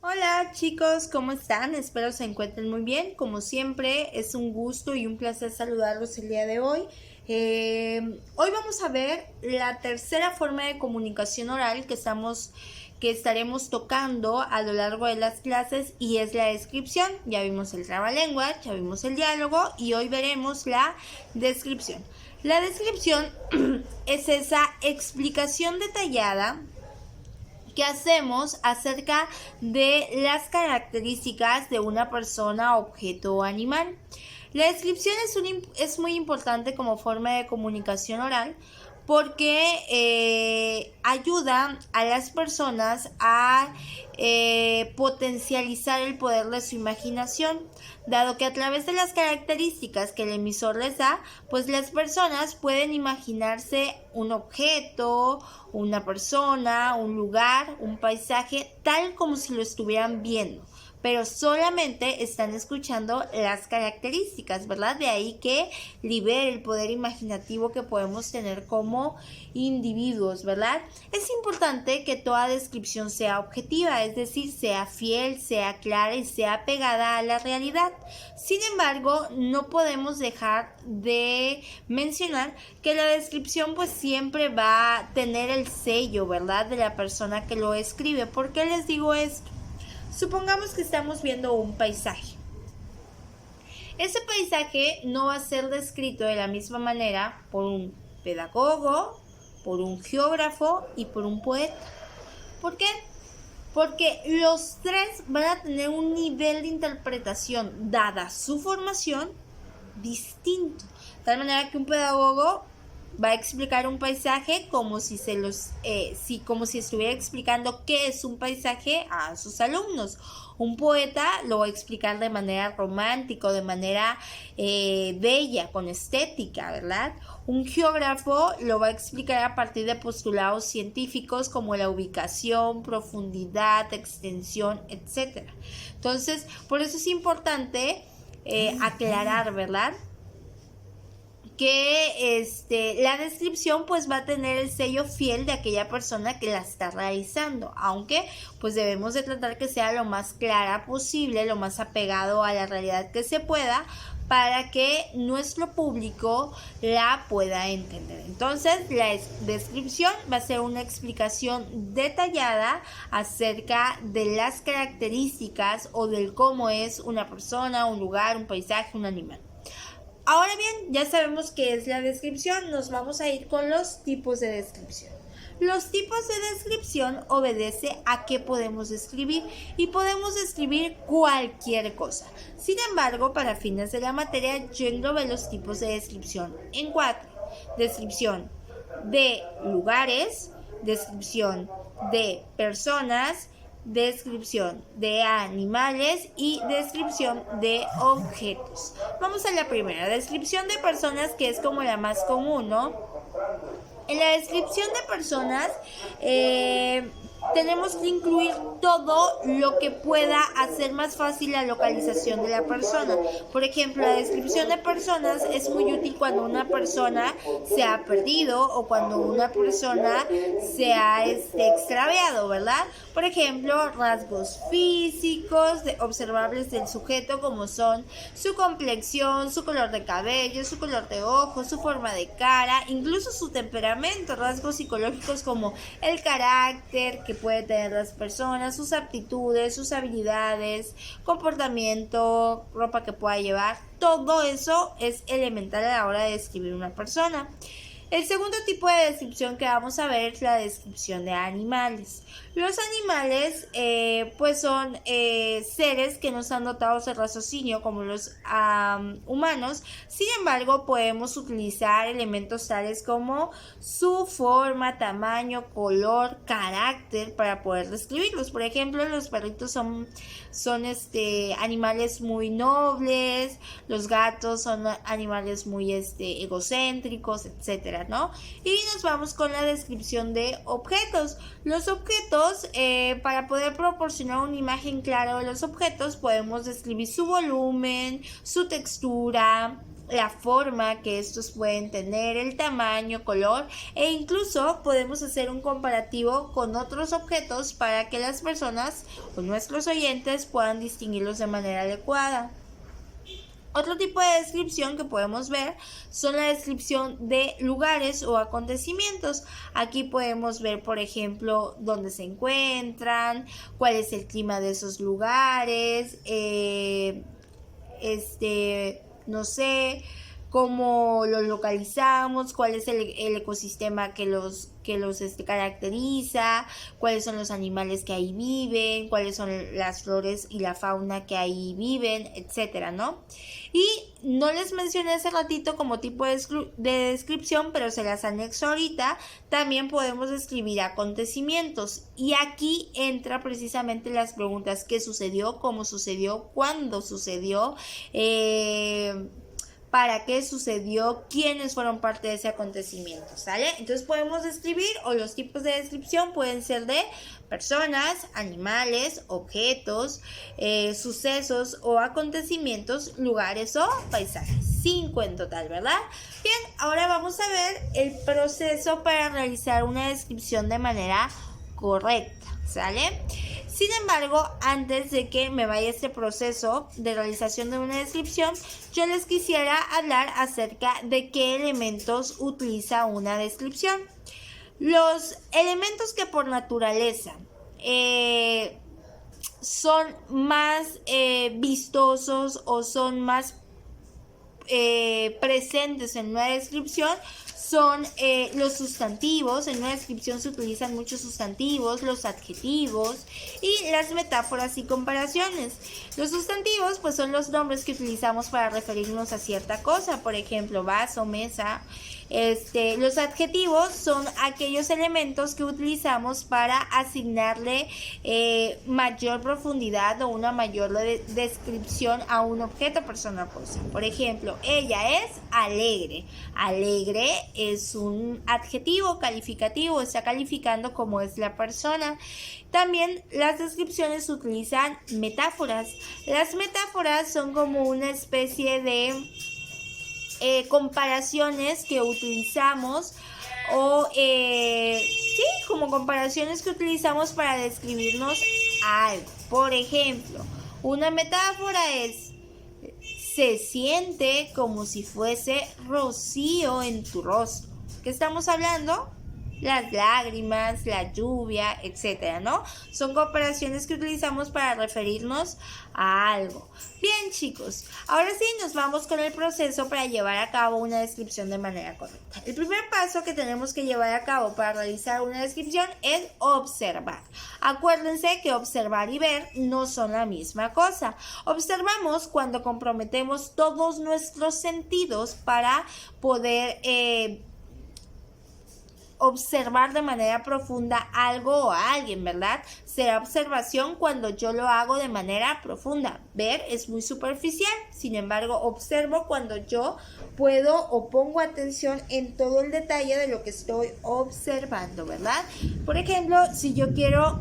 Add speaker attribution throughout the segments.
Speaker 1: Hola chicos, ¿cómo están? Espero se encuentren muy bien. Como siempre, es un gusto y un placer saludarlos el día de hoy. Hoy vamos a ver la tercera forma de comunicación oral que estaremos tocando a lo largo de las clases y es la descripción. Ya vimos el trabalengua, ya vimos el diálogo y hoy veremos la descripción. La descripción es esa explicación detallada que hacemos acerca de las características de una persona, objeto o animal. La descripción es muy importante como forma de comunicación oral porque ayuda a las personas a potencializar el poder de su imaginación, dado que a través de las características que el emisor les da, pues las personas pueden imaginarse un objeto, una persona, un lugar, un paisaje, tal como si lo estuvieran viendo, pero solamente están escuchando las características, ¿verdad? De ahí que libere el poder imaginativo que podemos tener como individuos, ¿verdad? Es importante que toda descripción sea objetiva, es decir, sea fiel, sea clara y sea pegada a la realidad. Sin embargo, no podemos dejar de mencionar que la descripción pues siempre va a tener el sello, ¿verdad? De la persona que lo escribe. ¿Por qué les digo esto? Supongamos que estamos viendo un paisaje. Ese paisaje no va a ser descrito de la misma manera por un pedagogo, por un geógrafo y por un poeta. ¿Por qué? Porque los tres van a tener un nivel de interpretación, dada su formación, distinto. De tal manera que un pedagogo va a explicar un paisaje como como si estuviera explicando qué es un paisaje a sus alumnos. Un poeta lo va a explicar de manera romántica, de manera bella, con estética, ¿verdad? Un geógrafo lo va a explicar a partir de postulados científicos como la ubicación, profundidad, extensión, etc. Entonces, por eso es importante aclarar, ¿verdad? Que la descripción pues va a tener el sello fiel de aquella persona que la está realizando, aunque pues debemos de tratar que sea lo más clara posible, lo más apegado a la realidad que se pueda, para que nuestro público la pueda entender. Entonces, la descripción va a ser una explicación detallada acerca de las características o del cómo es una persona, un lugar, un paisaje, un animal. Ahora bien, ya sabemos qué es la descripción, nos vamos a ir con los tipos de descripción. Los tipos de descripción obedece a qué podemos describir y podemos describir cualquier cosa. Sin embargo, para fines de la materia, yo englobé los tipos de descripción en 4. Descripción de lugares, descripción de personas, descripción de animales y descripción de objetos. Vamos a la primera, descripción de personas, que es como la más común, ¿no? En la descripción de personas tenemos que incluir todo lo que pueda hacer más fácil la localización de la persona. Por ejemplo, la descripción de personas es muy útil cuando una persona se ha perdido o cuando una persona se ha extraviado, ¿verdad? Por ejemplo, rasgos físicos observables del sujeto, como son su complexión, su color de cabello, su color de ojos, su forma de cara, incluso su temperamento, rasgos psicológicos como el carácter que puede tener las personas, sus aptitudes, sus habilidades, comportamiento, ropa que pueda llevar. Todo eso es elemental a la hora de describir una persona. El segundo tipo de descripción que vamos a ver es la descripción de animales. Los animales pues son seres que no están dotados de raciocinio como los humanos. Sin embargo, podemos utilizar elementos tales como su forma, tamaño, color, carácter para poder describirlos. Por ejemplo, los perritos son animales muy nobles, los gatos son animales muy egocéntricos, etcétera, ¿no? Y nos vamos con la descripción de objetos. Los objetos, para poder proporcionar una imagen clara de los objetos, podemos describir su volumen, su textura, la forma que estos pueden tener, el tamaño, color, e incluso podemos hacer un comparativo con otros objetos para que las personas o nuestros oyentes puedan distinguirlos de manera adecuada. Otro tipo de descripción que podemos ver son la descripción de lugares o acontecimientos. Aquí podemos ver, por ejemplo, dónde se encuentran, cuál es el clima de esos lugares, no sé, cómo los localizamos, cuál es el ecosistema que los caracteriza, cuáles son los animales que ahí viven, cuáles son las flores y la fauna que ahí viven, etcétera, ¿no? Y no les mencioné hace ratito como tipo de descripción, pero se las anexo ahorita. También podemos describir acontecimientos, y aquí entra precisamente las preguntas: ¿qué sucedió? ¿Cómo sucedió? ¿Cuándo sucedió? ¿Para qué sucedió? ¿Quiénes fueron parte de ese acontecimiento? ¿Sale? Entonces podemos describir, o los tipos de descripción pueden ser de personas, animales, objetos, sucesos o acontecimientos, lugares o paisajes. 5 en total, ¿verdad? Bien, ahora vamos a ver el proceso para realizar una descripción de manera correcta, ¿sale? Sin embargo, antes de que me vaya este proceso de realización de una descripción, yo les quisiera hablar acerca de qué elementos utiliza una descripción. Los elementos que por naturaleza son más vistosos o son más presentes en una descripción son los sustantivos. En una descripción se utilizan muchos sustantivos, los adjetivos y las metáforas y comparaciones. Los sustantivos pues son los nombres que utilizamos para referirnos a cierta cosa, por ejemplo, vaso, mesa. Los adjetivos son aquellos elementos que utilizamos para asignarle mayor profundidad o una mayor descripción a un objeto, persona, cosa. Por ejemplo, ella es alegre. Alegre es un adjetivo calificativo, está calificando cómo es la persona. También las descripciones utilizan metáforas. Las metáforas son como una especie de comparaciones que utilizamos como comparaciones que utilizamos para describirnos algo. Por ejemplo, una metáfora es: se siente como si fuese rocío en tu rostro. ¿Qué estamos hablando? Las lágrimas, la lluvia, etcétera, ¿no? Son comparaciones que utilizamos para referirnos a algo. Bien, chicos, ahora sí nos vamos con el proceso para llevar a cabo una descripción de manera correcta. El primer paso que tenemos que llevar a cabo para realizar una descripción es observar. Acuérdense que observar y ver no son la misma cosa. Observamos cuando comprometemos todos nuestros sentidos para poder observar de manera profunda algo o a alguien, ¿verdad? Será observación cuando yo lo hago de manera profunda. Ver es muy superficial, sin embargo, observo cuando yo puedo o pongo atención en todo el detalle de lo que estoy observando, ¿verdad? Por ejemplo, si yo quiero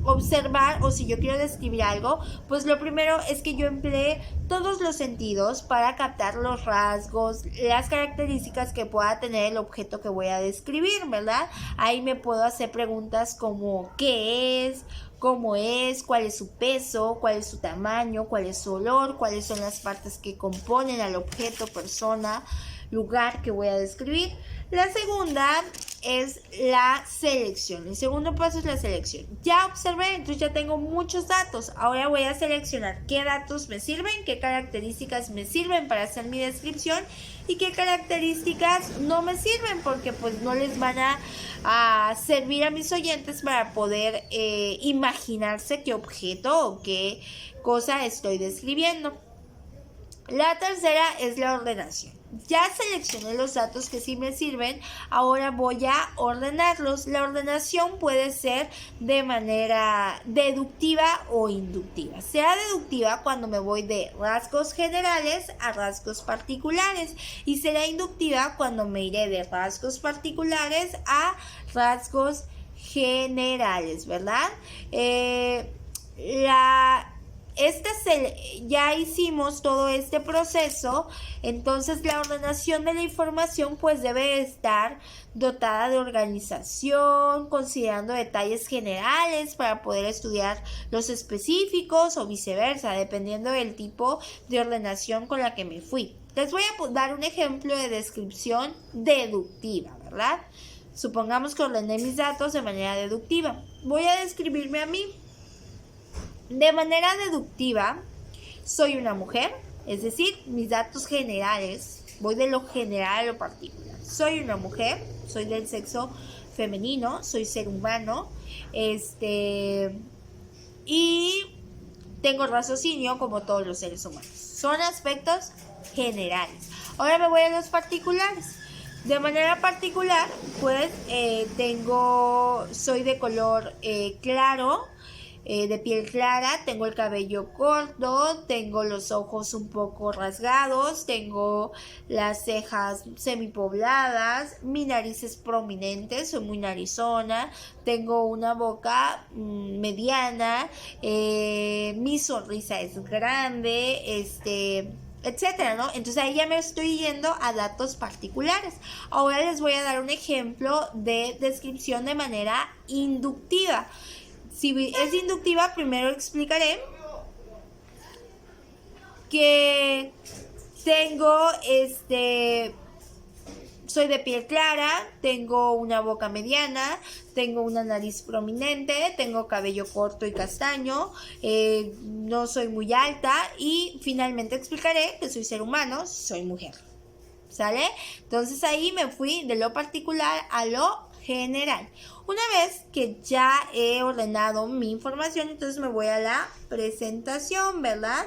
Speaker 1: observar o si yo quiero describir algo, pues lo primero es que yo emplee todos los sentidos para captar los rasgos, las características que pueda tener el objeto que voy a describir, ¿verdad? Ahí me puedo hacer preguntas como ¿qué es? ¿Cómo es? ¿Cuál es su peso? ¿Cuál es su tamaño? ¿Cuál es su olor? ¿Cuáles son las partes que componen al objeto, persona, lugar que voy a describir? La segunda es la selección. El segundo paso es la selección. Ya observé, entonces ya tengo muchos datos. Ahora voy a seleccionar qué datos me sirven, qué características me sirven para hacer mi descripción y qué características no me sirven porque pues no les van a servir a mis oyentes para poder imaginarse qué objeto o qué cosa estoy describiendo. La tercera es la ordenación. Ya seleccioné los datos que sí me sirven, ahora voy a ordenarlos. La ordenación puede ser de manera deductiva o inductiva. Será deductiva cuando me voy de rasgos generales a rasgos particulares y será inductiva cuando me iré de rasgos particulares a rasgos generales, ¿verdad? ya hicimos todo este proceso, entonces la ordenación de la información pues debe estar dotada de organización, considerando detalles generales para poder estudiar los específicos o viceversa, dependiendo del tipo de ordenación con la que me fui. Les voy a dar un ejemplo de descripción deductiva, ¿verdad? Supongamos que ordené mis datos de manera deductiva. Voy a describirme a mí. De manera deductiva, soy una mujer, es decir, mis datos generales, voy de lo general a lo particular. Soy una mujer, soy del sexo femenino, soy ser humano, y tengo raciocinio como todos los seres humanos. Son aspectos generales. Ahora me voy a los particulares. De manera particular, pues soy de color claro, de piel clara, tengo el cabello corto, tengo los ojos un poco rasgados, tengo las cejas semipobladas, mi nariz es prominente, soy muy narizona, tengo una boca mediana, mi sonrisa es grande, etcétera, ¿no? Entonces ahí ya me estoy yendo a datos particulares. Ahora les voy a dar un ejemplo de descripción de manera inductiva. Si es inductiva, primero explicaré que soy de piel clara, tengo una boca mediana, tengo una nariz prominente, tengo cabello corto y castaño, no soy muy alta y finalmente explicaré que soy ser humano, soy mujer. ¿Sale? Entonces ahí me fui de lo particular a lo general. Una vez que ya he ordenado mi información, entonces me voy a la presentación, ¿verdad?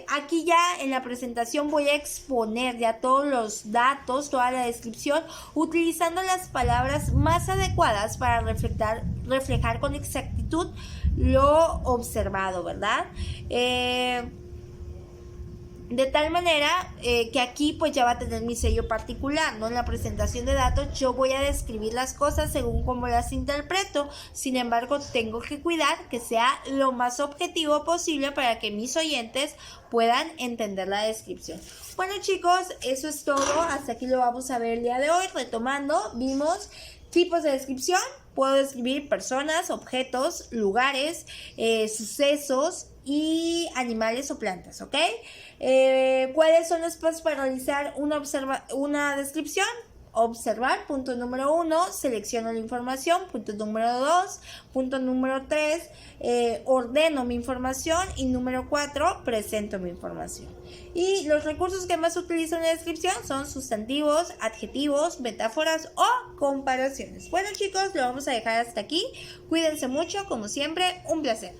Speaker 1: Aquí ya en la presentación voy a exponer ya todos los datos, toda la descripción, utilizando las palabras más adecuadas para reflejar con exactitud lo observado, ¿verdad? De tal manera que aquí pues ya va a tener mi sello particular, ¿no? En la presentación de datos yo voy a describir las cosas según cómo las interpreto. Sin embargo, tengo que cuidar que sea lo más objetivo posible para que mis oyentes puedan entender la descripción. Bueno, chicos, eso es todo. Hasta aquí lo vamos a ver el día de hoy. Retomando, vimos tipos de descripción. Puedo describir personas, objetos, lugares, sucesos y animales o plantas, ¿ok? ¿Cuáles son los pasos para realizar una descripción? Observar, punto número 1, selecciono la información, punto número 2, punto número 3, ordeno mi información y número 4, presento mi información. Y los recursos que más utilizo en la descripción son sustantivos, adjetivos, metáforas o comparaciones. Bueno, chicos, lo vamos a dejar hasta aquí. Cuídense mucho, como siempre, un placer.